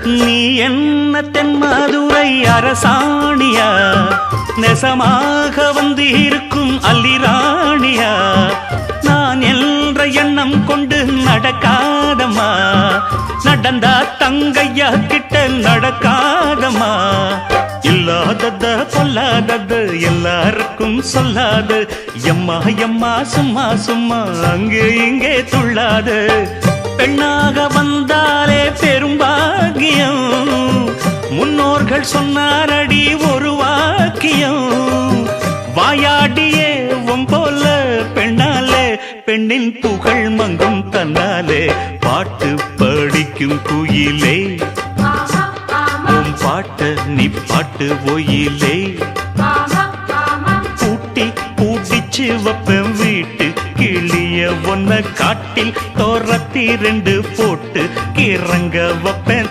நீ என்ன தென்மதுரை அரசாணியா நெசமாக வந்து இருக்கும் அல்லிராணியா நான் என்ற எண்ணம் கொண்டு நடக்காதம்மா நடந்தா தங்கையா கிட்ட நடக்காதம்மா இல்லாதத பொல்லாதது எல்லாருக்கும் சொல்லாது எம்மா எம்மா சும்மா சும்மா அங்கே இங்கே துள்ளாது பெண்ணாக வந்தாலே பெரும்பாகியம் முன்னோர்கள் சொன்னாரடி ஒரு வாக்கியம் வாயாடியே போல பெண்ணாலே பெண்ணின் புகழ் மங்கும் தன்னாலே பாட்டு படிக்கும் குயிலே உன் பாட்ட நீ பாட்டு ஒயிலே பூட்டி பூட்டிச்சு வப்பேன் வீட்டு கிளிய ஒன்ன காட்டில் தோரத்தி 2 போட்டு கிறங்க வப்பேன்